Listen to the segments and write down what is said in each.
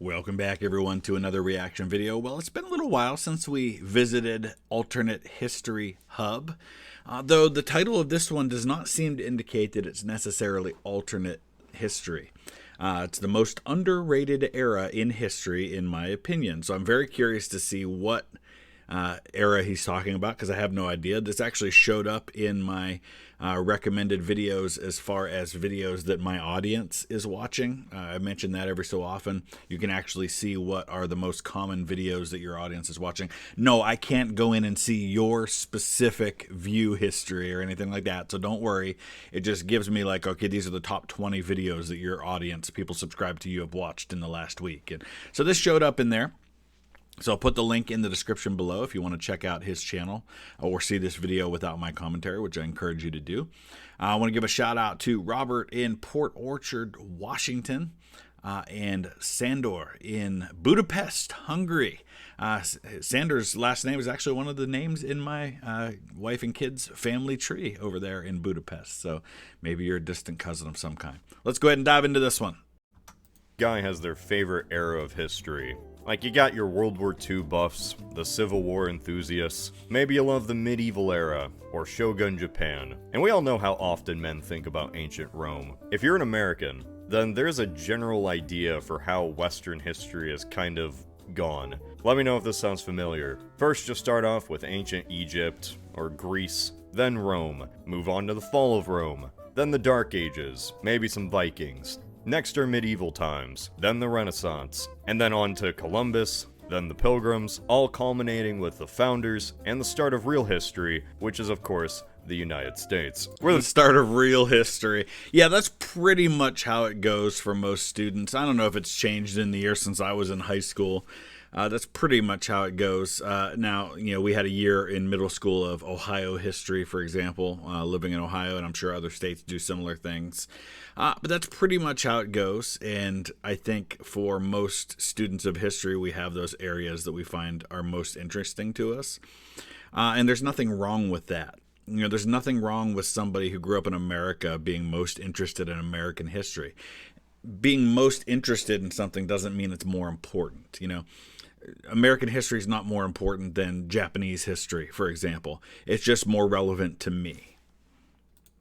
Welcome back, everyone, to another reaction video. Well, it's been a little while since we visited Alternate History Hub, though the title of this one does not seem to indicate that it's necessarily alternate history. It's the most underrated era in history, in my opinion, so I'm very curious to see what era he's talking about, because I have no idea. This actually showed up in my recommended videos as far as videos that my audience is watching. I mention that every so often. You can actually see what are the most common videos that your audience is watching. No, I can't go in and see your specific view history or anything like that, so don't worry. It just gives me like, okay, these are the top 20 videos that your audience, people subscribed to you, have watched in the last week. And so this showed up in there. So I'll put the link in the description below if you want to check out his channel or see this video without my commentary, which I encourage you to do. I want to give a shout out to Robert in Port Orchard, Washington, and Sandor in Budapest, Hungary. Sandor's last name is actually one of the names in my wife and kids' family tree over there in Budapest. So maybe you're a distant cousin of some kind. Let's go ahead and dive into this one. Guy has their favorite era of history. Like, you got your World War II buffs, the Civil War enthusiasts, maybe you love the medieval era, or Shogun Japan. And we all know how often men think about ancient Rome. If you're an American, then there's a general idea for how Western history is kind of gone. Let me know if this sounds familiar. First, you'll start off with ancient Egypt, or Greece, then Rome, move on to the fall of Rome, then the Dark Ages, maybe some Vikings. Next are medieval times, then the Renaissance, and then on to Columbus, then the Pilgrims, all culminating with the founders and the start of real history, which is, of course, the United States. We're the start of real history. Yeah, that's pretty much how it goes for most students. I don't know if it's changed in the years since I was in high school. That's pretty much how it goes. Now, you know, we had a year in middle school of Ohio history, for example, living in Ohio, and I'm sure other states do similar things. But that's pretty much how it goes, and I think for most students of history, we have those areas that we find are most interesting to us. And there's nothing wrong with that. You know, there's nothing wrong with somebody who grew up in America being most interested in American history. Being most interested in something doesn't mean it's more important, you know. American history is not more important than Japanese history, for example. It's just more relevant to me.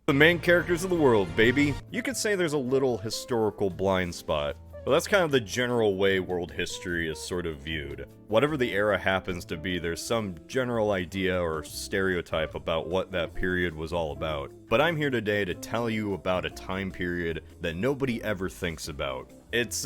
The main characters of the world, baby. You could say there's a little historical blind spot, but that's kind of the general way world history is sort of viewed. Whatever the era happens to be, there's some general idea or stereotype about what that period was all about. But I'm here today to tell you about a time period that nobody ever thinks about. It's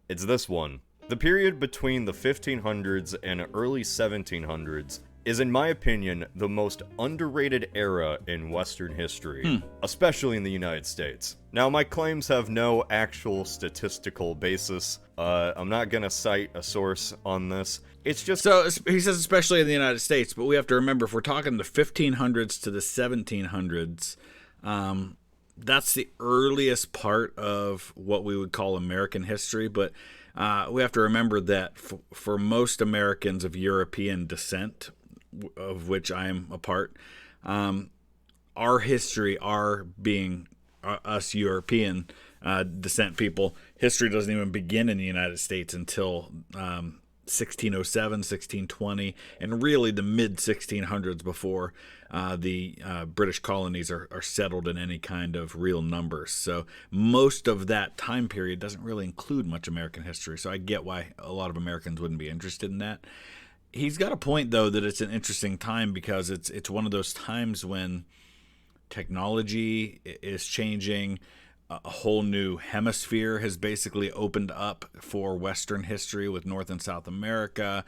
this one. The period between the 1500s and early 1700s is, in my opinion, the most underrated era in Western history, especially in the United States. Now, my claims have no actual statistical basis. I'm not gonna cite a source on this. It's just... So, he says especially in the United States, but we have to remember, if we're talking the 1500s to the 1700s, that's the earliest part of what we would call American history, but we have to remember that for most Americans of European descent, of which I am a part, our history, us European descent people, history doesn't even begin in the United States until 1607, 1620, and really the mid-1600s before the British colonies are settled in any kind of real numbers. So most of that time period doesn't really include much American history, so I get why a lot of Americans wouldn't be interested in that. He's got a point, though, that it's an interesting time because it's one of those times when technology is changing. A whole new hemisphere has basically opened up for Western history with North and South America.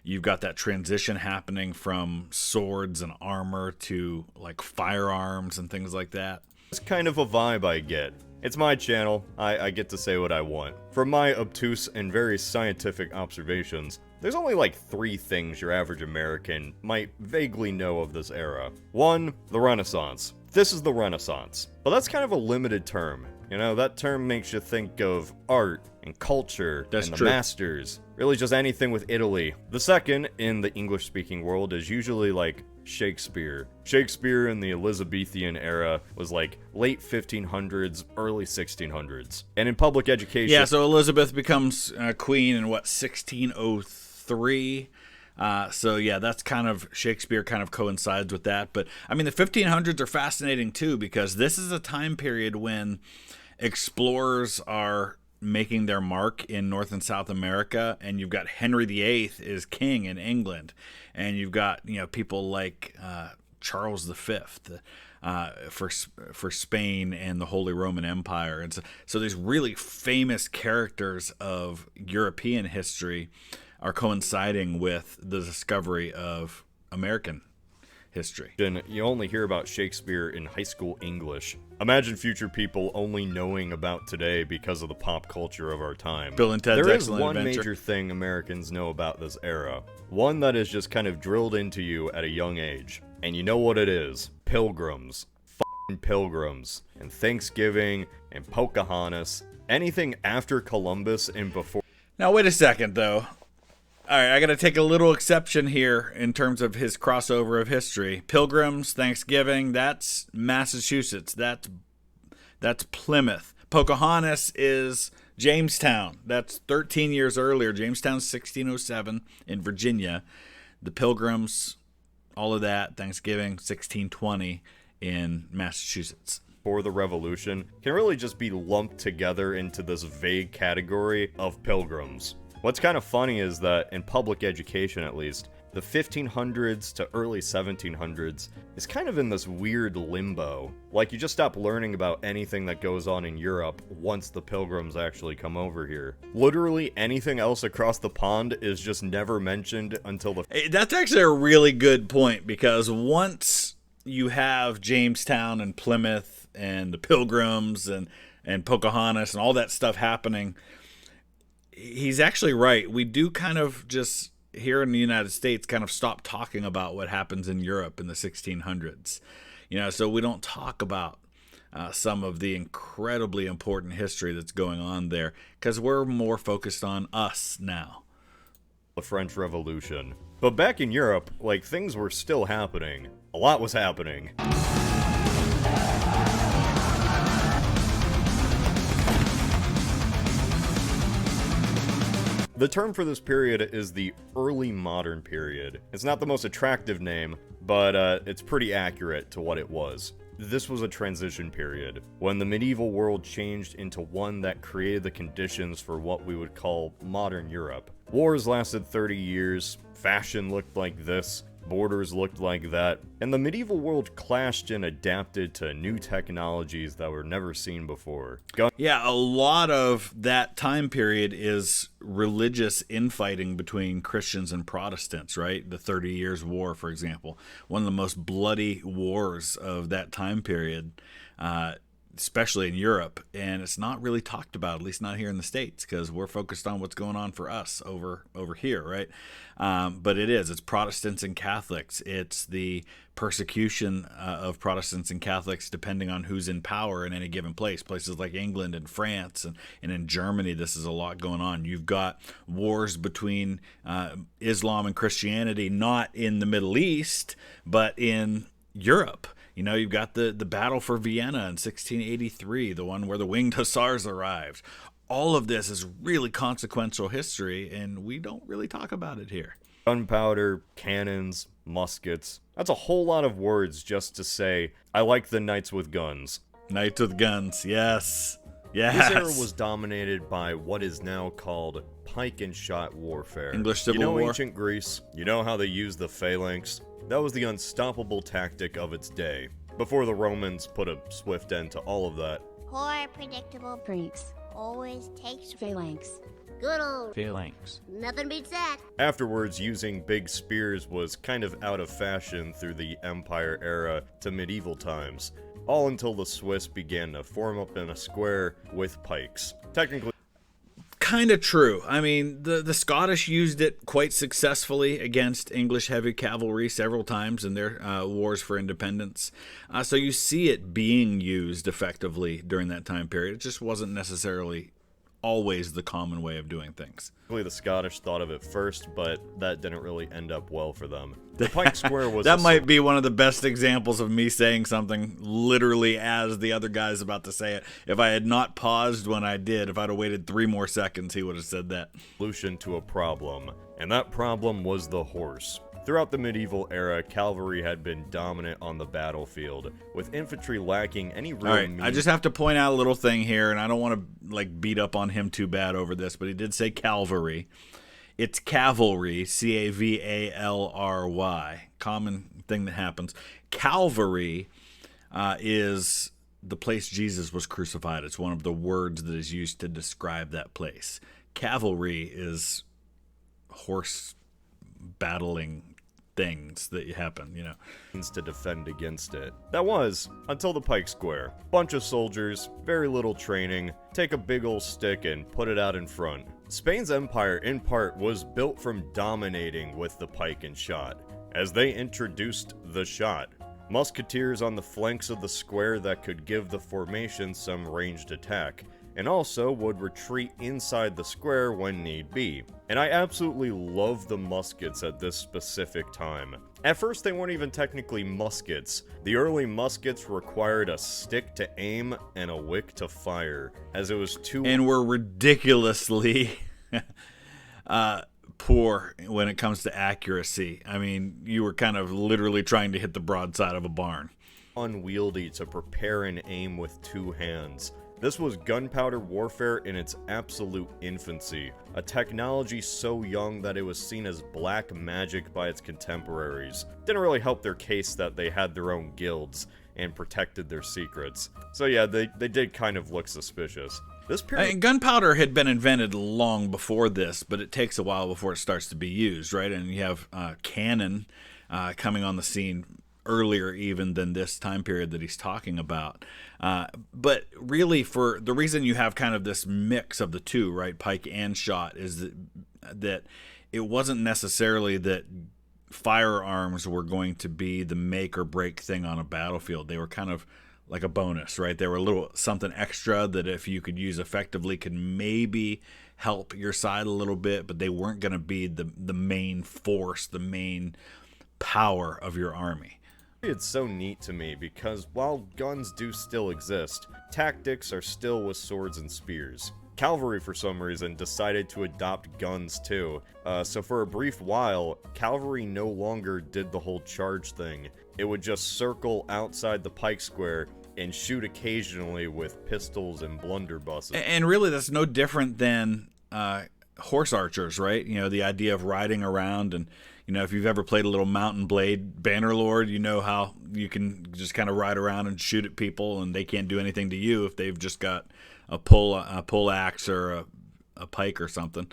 You've got that transition happening from swords and armor to like firearms and things like that. It's kind of a vibe I get. It's my channel. I get to say what I want. From my obtuse and very scientific observations, there's only like 3 things your average American might vaguely know of this era. 1, the Renaissance. This is the Renaissance. But that's kind of a limited term. You know, that term makes you think of art and culture and the masters. Really just anything with Italy. The second, in the English-speaking world, is usually like Shakespeare. Shakespeare in the Elizabethan era was like late 1500s, early 1600s. And in public education... Yeah, so Elizabeth becomes queen in, 1603? So yeah, that's kind of, Shakespeare kind of coincides with that. But I mean, the 1500s are fascinating too, because this is a time period when explorers are making their mark in North and South America, and you've got Henry VIII is king in England, and you've got, you know, people like Charles V for Spain and the Holy Roman Empire. And so these really famous characters of European history are coinciding with the discovery of American history. You only hear about Shakespeare in high school English. Imagine future people only knowing about today because of the pop culture of our time. Bill and Ted's There is Excellent one Adventure. major thing Americans know about this era. One that is just kind of drilled into you at a young age. And you know what it is. Pilgrims. F***ing pilgrims. And Thanksgiving. And Pocahontas. Anything after Columbus and before... Now, wait a second, though. All right, I got to take a little exception here in terms of his crossover of history. Pilgrims, Thanksgiving, that's Massachusetts. That's Plymouth. Pocahontas is Jamestown. That's 13 years earlier. Jamestown's 1607 in Virginia. The Pilgrims, all of that, Thanksgiving, 1620 in Massachusetts. For the Revolution can really just be lumped together into this vague category of pilgrims. What's kind of funny is that in public education, at least, the 1500s to early 1700s is kind of in this weird limbo. Like, you just stop learning about anything that goes on in Europe once the pilgrims actually come over here. Literally anything else across the pond is just never mentioned until the... Hey, that's actually a really good point, because once you have Jamestown and Plymouth and the Pilgrims and Pocahontas and all that stuff happening, he's actually right. We do kind of just, here in the United States, kind of stop talking about what happens in Europe in the 1600s. You know, so we don't talk about some of the incredibly important history that's going on there, because we're more focused on us now. The French Revolution. But back in Europe, like, things were still happening. A lot was happening. The term for this period is the early modern period. It's not the most attractive name, but it's pretty accurate to what it was. This was a transition period, when the medieval world changed into one that created the conditions for what we would call modern Europe. Wars lasted 30 years, fashion looked like this, borders looked like that, and the medieval world clashed and adapted to new technologies that were never seen before. Yeah, a lot of that time period is religious infighting between Christians and Protestants, right? The 30 Years' War, for example, one of the most bloody wars of that time period, especially in Europe, and it's not really talked about, at least not here in the States, because we're focused on what's going on for us over here, right? But it's Protestants and Catholics. It's the persecution of Protestants and Catholics depending on who's in power in any given place. Places like England and France and in Germany, this is a lot going on. You've got wars between Islam and Christianity, not in the Middle East, but in Europe. You know, you've got the battle for Vienna in 1683, the one where the winged hussars arrived. All of this is really consequential history, and we don't really talk about it here. Gunpowder, cannons, muskets. That's a whole lot of words just to say, I like the knights with guns. Knights with guns, yes. Yes. This era was dominated by what is now called pike and shot warfare. English Civil War. Ancient Greece, you know how they used the phalanx? That was the unstoppable tactic of its day, before the Romans put a swift end to all of that. Poor predictable freaks always takes phalanx. Good old phalanx. Nothing beats that. Afterwards, using big spears was kind of out of fashion through the Empire era to medieval times, all until the Swiss began to form up in a square with pikes. Technically, kind of true. I mean, the Scottish used it quite successfully against English heavy cavalry several times in their wars for independence. So you see it being used effectively during that time period. It just wasn't necessarily always the common way of doing things. The Scottish thought of it first, but that didn't really end up well for them. The Pike Square was that might be one of the best examples of me saying something literally as the other guy's about to say it. If I had not paused when I did, if I'd have waited 3 more seconds, he would have said that. Solution to a problem, and that problem was the horse. Throughout the medieval era, cavalry had been dominant on the battlefield, with infantry lacking any real means. I just have to point out a little thing here, and I don't want to beat up on him too bad over this, but he did say cavalry. It's cavalry, Cavalry, common thing that happens. Calvary is the place Jesus was crucified. It's one of the words that is used to describe that place. Cavalry is horse battling things that happen, to defend against it. That was until the Pike Square. Bunch of soldiers, very little training, take a big old stick and put it out in front. Spain's empire, in part, was built from dominating with the pike and shot, as they introduced the shot. Musketeers on the flanks of the square that could give the formation some ranged attack, and also would retreat inside the square when need be. And I absolutely love the muskets at this specific time. At first they weren't even technically muskets. The early muskets required a stick to aim and a wick to fire, as it was too... And were ridiculously poor when it comes to accuracy. I mean, you were kind of literally trying to hit the broadside of a barn. Unwieldy to prepare and aim with 2 hands. This was gunpowder warfare in its absolute infancy, a technology so young that it was seen as black magic by its contemporaries. Didn't really help their case that they had their own guilds and protected their secrets. So yeah, they did kind of look suspicious. This period... Gunpowder had been invented long before this, but it takes a while before it starts to be used, right? And you have cannon coming on the scene earlier even than this time period that he's talking about. But really, for the reason you have kind of this mix of the two, right, pike and shot, is that it wasn't necessarily that firearms were going to be the make or break thing on a battlefield. They were kind of like a bonus, right? They were a little something extra that if you could use effectively could maybe help your side a little bit, but they weren't going to be the main force, the main power of your army. It's so neat to me because while guns do still exist, tactics are still with swords and spears. Cavalry, for some reason, decided to adopt guns too, so for a brief while, cavalry no longer did the whole charge thing. It would just circle outside the pike square and shoot occasionally with pistols and blunderbusses. And really, that's no different than horse archers, right? The idea of riding around and, if you've ever played a little Mountain Blade Bannerlord, you know how you can just kind of ride around and shoot at people and they can't do anything to you if they've just got a pull axe or a pike or something.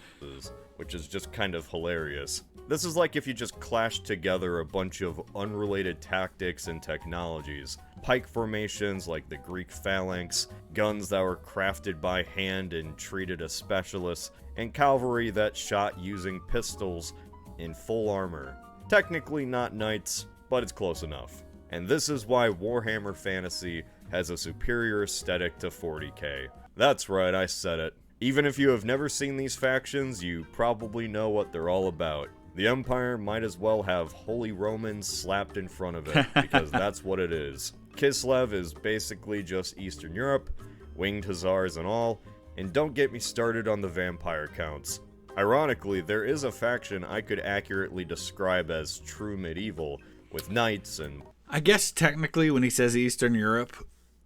Which is just kind of hilarious. This is like if you just clashed together a bunch of unrelated tactics and technologies. Pike formations like the Greek phalanx, guns that were crafted by hand and treated as specialists, and cavalry that shot using pistols in full armor. Technically not knights, but it's close enough. And this is why Warhammer Fantasy has a superior aesthetic to 40k. That's right, I said it. Even if you have never seen these factions, you probably know what they're all about. The Empire might as well have Holy Romans slapped in front of it, because that's what it is. Kislev is basically just Eastern Europe, winged hussars and all, and don't get me started on the vampire counts. Ironically, there is a faction I could accurately describe as true medieval, with knights and... I guess technically when he says Eastern Europe,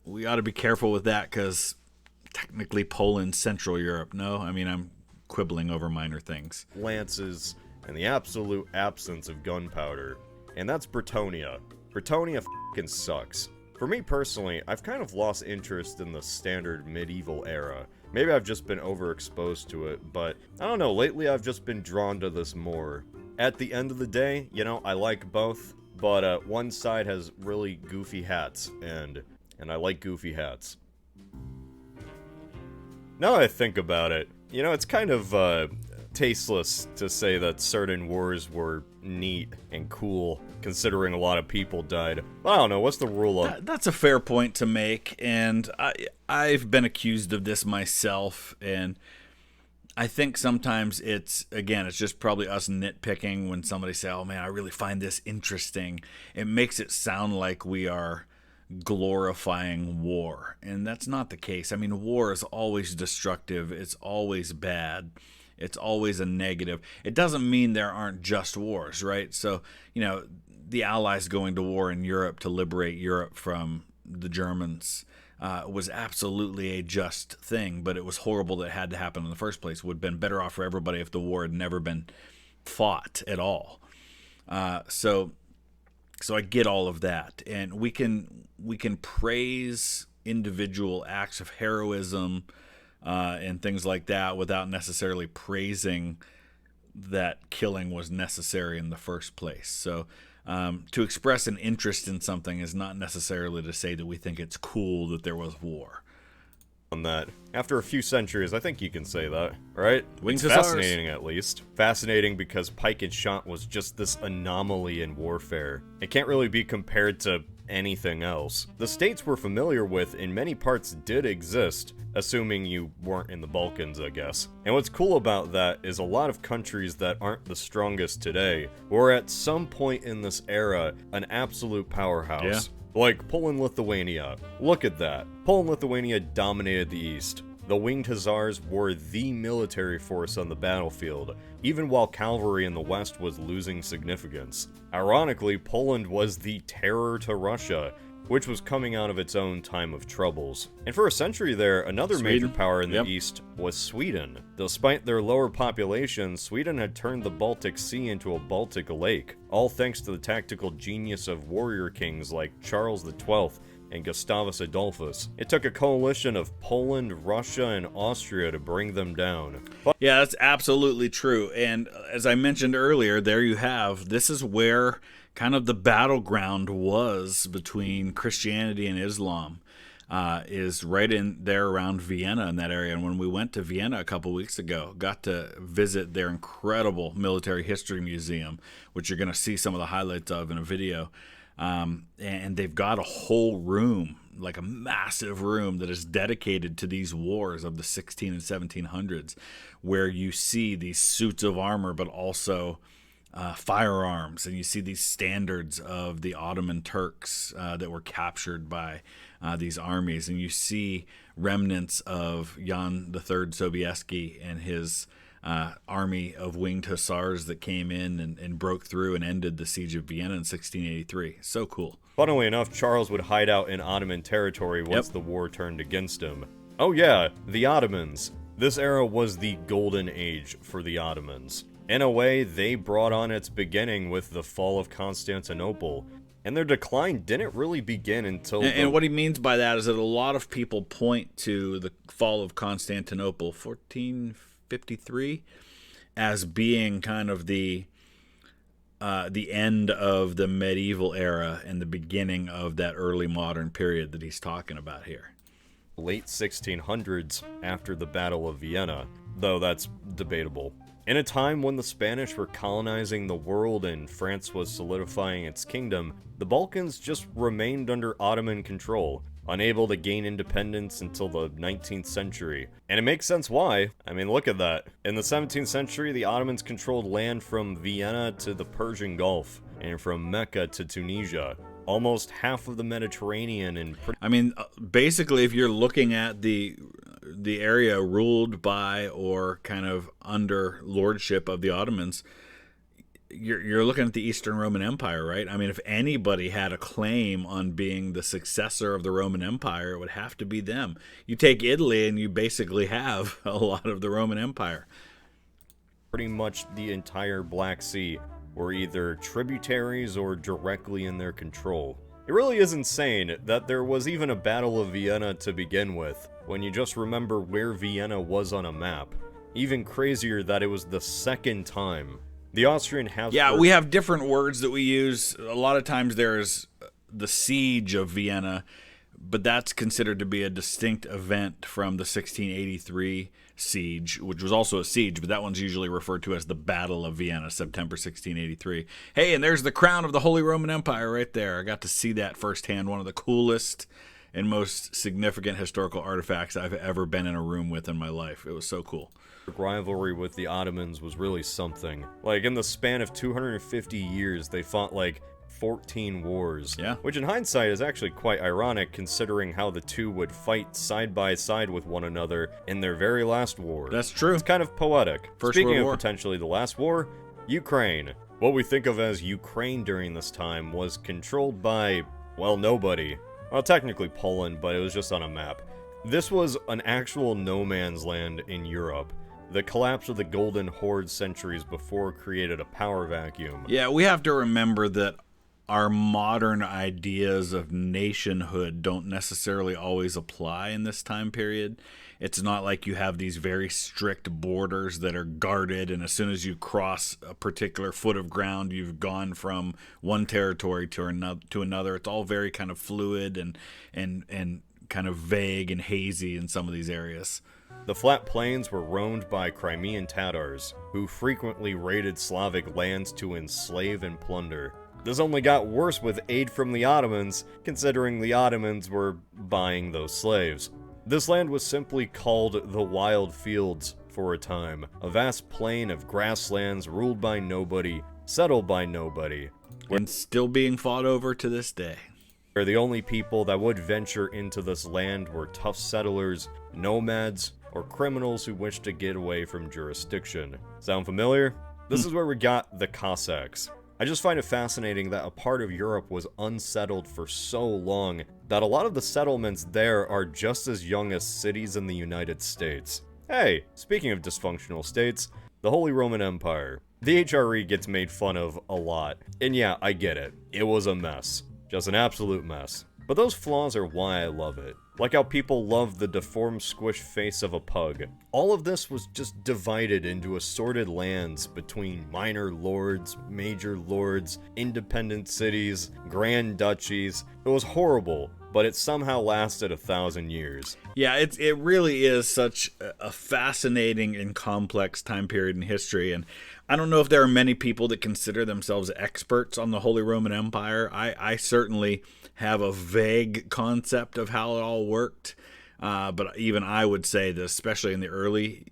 we ought to be careful with that, because technically Poland's Central Europe. No? I mean, I'm quibbling over minor things. Lances, and the absolute absence of gunpowder. And that's Bretonnia. Bretonnia f***ing sucks. For me personally, I've kind of lost interest in the standard medieval era. Maybe I've just been overexposed to it, but I don't know, lately I've just been drawn to this more. At the end of the day, I like both, but one side has really goofy hats, and I like goofy hats. Now that I think about it, it's kind of tasteless to say that certain wars were neat and cool, considering a lot of people died. I don't know, what's the rule of... That's a fair point to make, and I've been accused of this myself, and I think sometimes it's just probably us nitpicking when somebody say, oh man, I really find this interesting. It makes it sound like we are glorifying war, and that's not the case. I mean, war is always destructive. It's always bad. It's always a negative. It doesn't mean there aren't just wars, right? So, the Allies going to war in Europe to liberate Europe from the Germans was absolutely a just thing, but it was horrible that it had to happen in the first place. It would have been better off for everybody if the war had never been fought at all. So I get all of that, and we can praise individual acts of heroism and things like that without necessarily praising that killing was necessary in the first place. So to express an interest in something is not necessarily to say that we think it's cool that there was war. On that, after a few centuries, I think you can say that, right? Winged It's Hussars. fascinating, at least. Fascinating because Pike and shot was just this anomaly in warfare. It can't really be compared to anything else. The states we're familiar with in many parts did exist, assuming you weren't in the Balkans, I guess. And what's cool about that is a lot of countries that aren't the strongest today were at some point in this era an absolute powerhouse. Yeah. Like Poland-Lithuania. Look at that. Poland-Lithuania dominated the East. The Winged Hussars were the military force on the battlefield, even while cavalry in the West was losing significance. Ironically, Poland was the terror to Russia, which was coming out of its own time of troubles. And for a century there, another major power in the East was Sweden. Despite their lower population, Sweden had turned the Baltic Sea into a Baltic lake, all thanks to the tactical genius of warrior kings like Charles XII and Gustavus Adolphus. It took a coalition of Poland, Russia, and Austria to bring them down. Yeah, that's absolutely true. And as I mentioned earlier, there you have, this is where kind of the battleground was between Christianity and Islam, is right in there around Vienna in that area. And when we went to Vienna a couple weeks ago, got to visit their incredible military history museum, which you're going to see some of the highlights of in a video. And they've got a whole room, like a massive room that is dedicated to these wars of the 16 and 1700s, where you see these suits of armor, but also firearms, and you see these standards of the Ottoman Turks that were captured by these armies, and you see remnants of Jan III Sobieski and his army of winged hussars that came in and broke through and ended the siege of Vienna in 1683. So cool. Funnily enough, Charles would hide out in Ottoman territory once the war turned against him. Oh yeah, the Ottomans. This era was the golden age for the Ottomans. In a way, they brought on its beginning with the fall of Constantinople, and their decline didn't really begin until... And what he means by that is that a lot of people point to the fall of Constantinople, 1453, as being kind of the end of the medieval era and the beginning of that early modern period that he's talking about here. Late 1600s, after the Battle of Vienna, though that's debatable. In a time when the Spanish were colonizing the world and France was solidifying its kingdom, the Balkans just remained under Ottoman control, unable to gain independence until the 19th century. And it makes sense why. I mean, look at that. In the 17th century, the Ottomans controlled land from Vienna to the Persian Gulf, and from Mecca to Tunisia. Almost half of the Mediterranean and... basically, if you're looking at the area ruled by or kind of under lordship of the Ottomans, you're looking at the Eastern Roman Empire, right? I mean, if anybody had a claim on being the successor of the Roman Empire, it would have to be them. You take Italy and you basically have a lot of the Roman Empire. Pretty much the entire Black Sea were either tributaries or directly in their control. It really is insane that there was even a Battle of Vienna to begin with, when you just remember where Vienna was on a map. Even crazier that it was the second time. The Austrian Habsburg... Yeah, we have different words that we use. A lot of times there's the siege of Vienna, but that's considered to be a distinct event from the 1683 siege, which was also a siege, but that one's usually referred to as the Battle of Vienna, September 1683. Hey, and there's the crown of the Holy Roman Empire right there. I got to see that firsthand, one of the coolest and most significant historical artifacts I've ever been in a room with in my life. It was so cool. Rivalry with the Ottomans was really something. Like, in the span of 250 years, they fought like 14 wars. Yeah. Which in hindsight is actually quite ironic, considering how the two would fight side by side with one another in their very last war. That's true. It's kind of poetic. First Speaking World of War. potentially the last war, Ukraine. What we think of as Ukraine during this time was controlled by, well, nobody. Well, technically Poland, but it was just on a map. This was an actual no man's land in Europe. The collapse of the Golden Horde centuries before created a power vacuum. Yeah, we have to remember that our modern ideas of nationhood don't necessarily always apply in this time period. It's not like you have these very strict borders that are guarded, and as soon as you cross a particular foot of ground, you've gone from one territory to another. It's all very kind of fluid and kind of vague and hazy in some of these areas. The flat plains were roamed by Crimean Tatars, who frequently raided Slavic lands to enslave and plunder. This only got worse with aid from the Ottomans, considering the Ottomans were buying those slaves. This land was simply called the Wild Fields for a time, a vast plain of grasslands ruled by nobody, settled by nobody, And still being fought over to this day. where the only people that would venture into this land were tough settlers, nomads, or criminals who wished to get away from jurisdiction. Sound familiar? This is where we got the Cossacks. I just find it fascinating that a part of Europe was unsettled for so long that a lot of the settlements there are just as young as cities in the United States. Hey, speaking of dysfunctional states, the Holy Roman Empire. The HRE gets made fun of a lot, and yeah, I get it. It was a mess. Just an absolute mess. But those flaws are why I love it. Like how people love the deformed squish face of a pug. All of this was just divided into assorted lands between minor lords, major lords, independent cities, grand duchies. It was horrible, but it somehow lasted 1,000 years. Yeah, it really is such a fascinating and complex time period in history, and I don't know if there are many people that consider themselves experts on the Holy Roman Empire. I certainly have a vague concept of how it all worked, but even I would say that especially in the early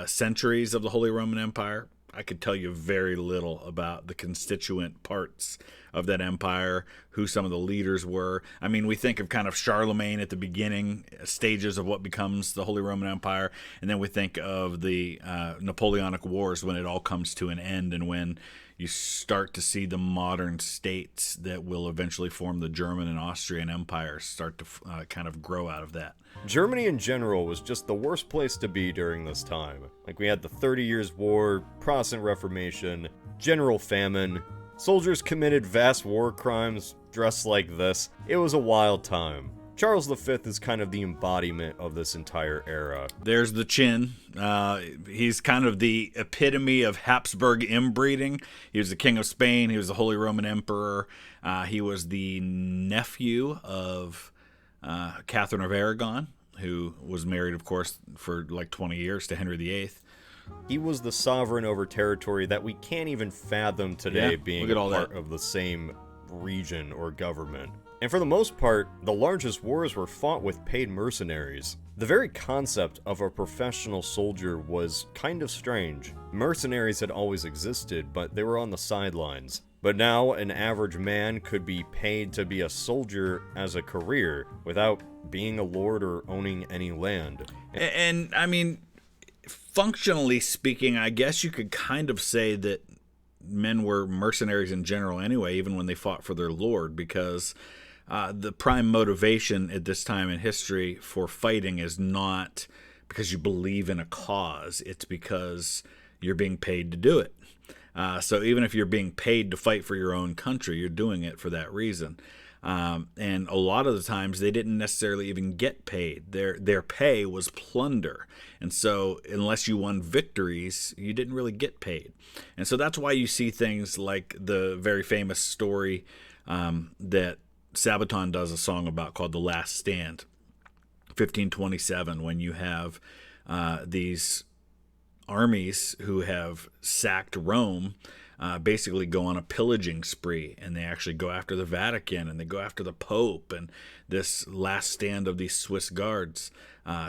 centuries of the Holy Roman Empire, I could tell you very little about the constituent parts of that empire, who some of the leaders were. I mean, we think of kind of Charlemagne at the beginning stages of what becomes the Holy Roman Empire, and then we think of the Napoleonic Wars when it all comes to an end and when you start to see the modern states that will eventually form the German and Austrian empires start to kind of grow out of that. Germany in general was just the worst place to be during this time. Like, we had the 30 Years' War, Protestant Reformation, general famine, soldiers committed vast war crimes dressed like this. It was a wild time. Charles V is kind of the embodiment of this entire era. There's the chin. He's kind of the epitome of Habsburg inbreeding. He was the King of Spain. He was the Holy Roman Emperor. He was the nephew of Catherine of Aragon, who was married, of course, for like 20 years to Henry VIII. He was the sovereign over territory that we can't even fathom today Yeah, being look at a all part that. of the same region or government. And for the most part, the largest wars were fought with paid mercenaries. The very concept of a professional soldier was kind of strange. Mercenaries had always existed, but they were on the sidelines. But now, an average man could be paid to be a soldier as a career without being a lord or owning any land. And I mean, functionally speaking, I guess you could kind of say that men were mercenaries in general anyway, even when they fought for their lord, because the prime motivation at this time in history for fighting is not because you believe in a cause. It's because you're being paid to do it. So even if you're being paid to fight for your own country, you're doing it for that reason. And a lot of the times they didn't necessarily even get paid. Their pay was plunder. And so unless you won victories, you didn't really get paid. And so that's why you see things like the very famous story that Sabaton does a song about called The Last Stand, 1527, when you have these armies who have sacked Rome basically go on a pillaging spree, and they actually go after the Vatican and they go after the Pope and this last stand of these Swiss guards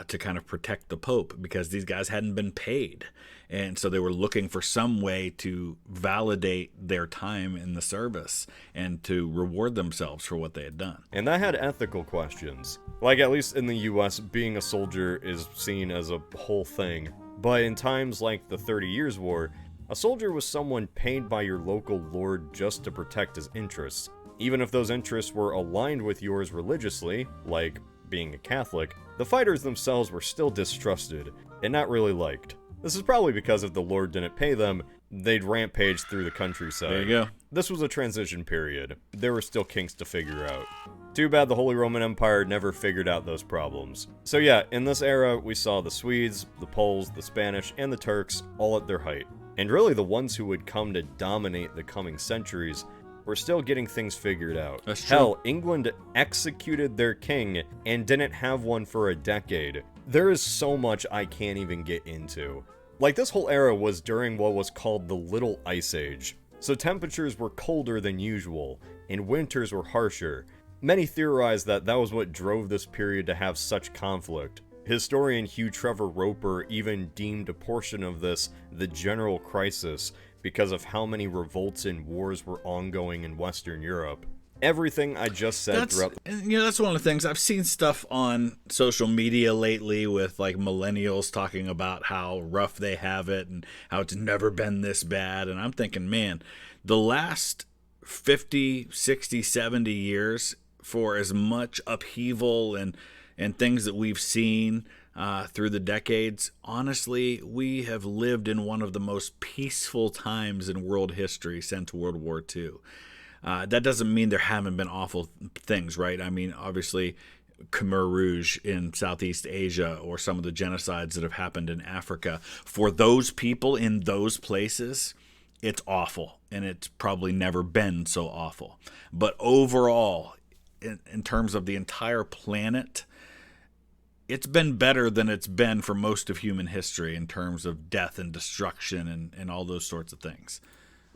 to kind of protect the Pope, because these guys hadn't been paid. And so they were looking for some way to validate their time in the service and to reward themselves for what they had done. And that had ethical questions. Like, at least in the US, being a soldier is seen as a whole thing. But in times like the 30 Years' War, a soldier was someone paid by your local lord just to protect his interests. Even if those interests were aligned with yours religiously, like being a Catholic, the fighters themselves were still distrusted and not really liked. This is probably because if the lord didn't pay them, they'd rampage through the countryside. There you go. This was a transition period. There were still kinks to figure out. Too bad the Holy Roman Empire never figured out those problems. So yeah, in this era, we saw the Swedes, the Poles, the Spanish, and the Turks all at their height. And really the ones who would come to dominate the coming centuries were still getting things figured out. That's true. Hell, England executed their king and didn't have one for a decade. There is so much I can't even get into. Like, this whole era was during what was called the Little Ice Age. So temperatures were colder than usual, and winters were harsher. Many theorize that that was what drove this period to have such conflict. Historian Hugh Trevor Roper even deemed a portion of this the general crisis because of how many revolts and wars were ongoing in Western Europe. Everything I just said that's one of the things. I've seen stuff on social media lately with like millennials talking about how rough they have it and how it's never been this bad. And I'm thinking, man, the last 50, 60, 70 years, for as much upheaval and things that we've seen through the decades, honestly, we have lived in one of the most peaceful times in world history since World War II. That doesn't mean there haven't been awful things, right? I mean, obviously, Khmer Rouge in Southeast Asia, or some of the genocides that have happened in Africa. For those people in those places, it's awful, and it's probably never been so awful. But overall, in terms of the entire planet, it's been better than it's been for most of human history in terms of death and destruction and all those sorts of things.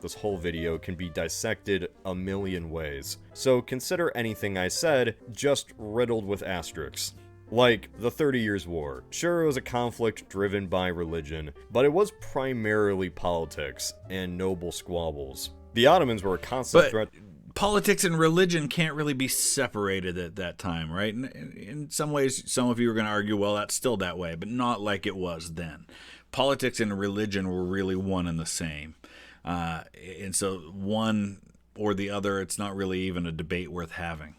This whole video can be dissected a million ways, so consider anything I said just riddled with asterisks. Like the 30 Years' War. Sure, it was a conflict driven by religion, but it was primarily politics and noble squabbles. The Ottomans were a constant threat. Politics and religion can't really be separated at that time, right? In some ways, some of you are going to argue, well, that's still that way, but not like it was then. Politics and religion were really one and the same. And so one or the other, it's not really even a debate worth having.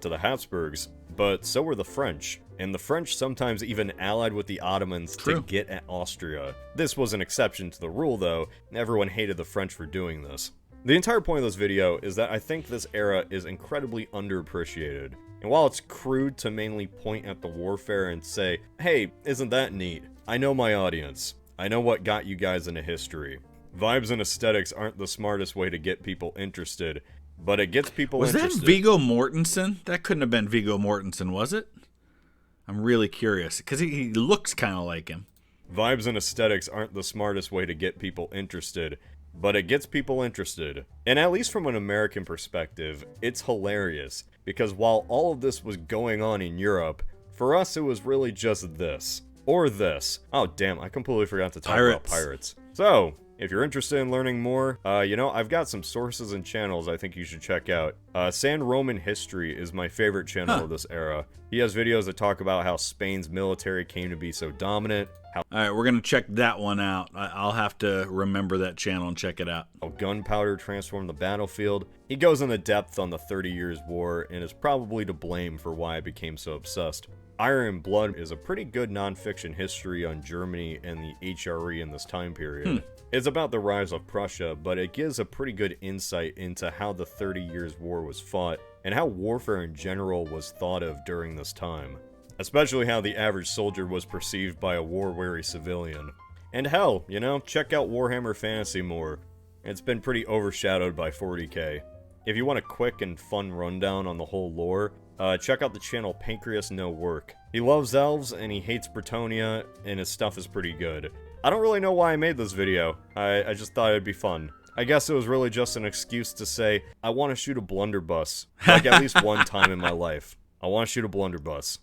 To the Habsburgs, but so were the French. And the French sometimes even allied with the Ottomans to get at Austria. This was an exception to the rule, though. Everyone hated the French for doing this. The entire point of this video is that I think this era is incredibly underappreciated. And while it's crude to mainly point at the warfare and say, hey, isn't that neat? I know my audience. I know what got you guys into history. Vibes and aesthetics aren't the smartest way to get people interested, but it gets people interested. Was that Viggo Mortensen? That couldn't have been Viggo Mortensen, was it? I'm really curious, because he looks kind of like him. Vibes and aesthetics aren't the smartest way to get people interested, but it gets people interested. And at least from an American perspective, it's hilarious, because while all of this was going on in Europe, for us it was really just this. Or this. Oh damn, I completely forgot to talk about pirates. So, if you're interested in learning more, I've got some sources and channels I think you should check out. Sand Roman History is my favorite channel of this era. He has videos that talk about how Spain's military came to be so dominant. Alright, we're going to check that one out. I'll have to remember that channel and check it out. How gunpowder transformed the battlefield. He goes into depth on the 30 Years' War and is probably to blame for why I became so obsessed. Iron and Blood is a pretty good non-fiction history on Germany and the HRE in this time period. It's about the rise of Prussia, but it gives a pretty good insight into how the 30 Years' War was fought and how warfare in general was thought of during this time. Especially how the average soldier was perceived by a war-weary civilian. And hell, check out Warhammer Fantasy more. It's been pretty overshadowed by 40k. If you want a quick and fun rundown on the whole lore, check out the channel Pancreas No Work. He loves elves and he hates Bretonia, and his stuff is pretty good. I don't really know why I made this video. I just thought it'd be fun. I guess it was really just an excuse to say, I want to shoot a blunderbuss. Like at least one time in my life. I want to shoot a blunderbuss.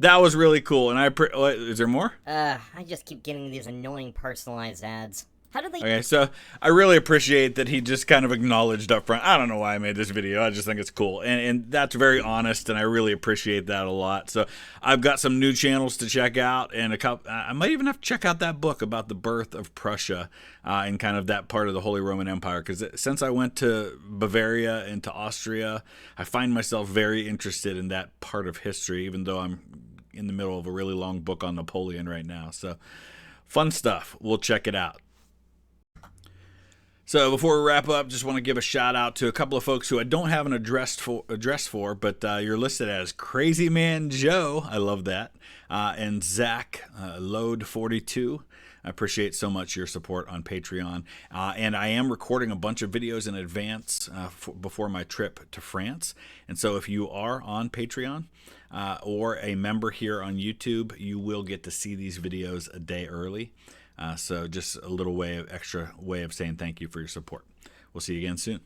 That was really cool, and is there more? I just keep getting these annoying personalized ads. How do they... Okay, so I really appreciate that he just kind of acknowledged up front, I don't know why I made this video, I just think it's cool. And that's very honest, and I really appreciate that a lot. So I've got some new channels to check out, and I might even have to check out that book about the birth of Prussia and kind of that part of the Holy Roman Empire. Because since I went to Bavaria and to Austria, I find myself very interested in that part of history, even though I'm in the middle of a really long book on Napoleon right now. So fun stuff. We'll check it out. So before we wrap up, just want to give a shout out to a couple of folks who I don't have an address for, but you're listed as Crazy Man Joe. I love that. And Zach Load 42. I appreciate so much your support on Patreon. And I am recording a bunch of videos in advance before my trip to France. And so if you are on Patreon or a member here on YouTube, you will get to see these videos a day early. So just a little extra way of saying thank you for your support. We'll see you again soon.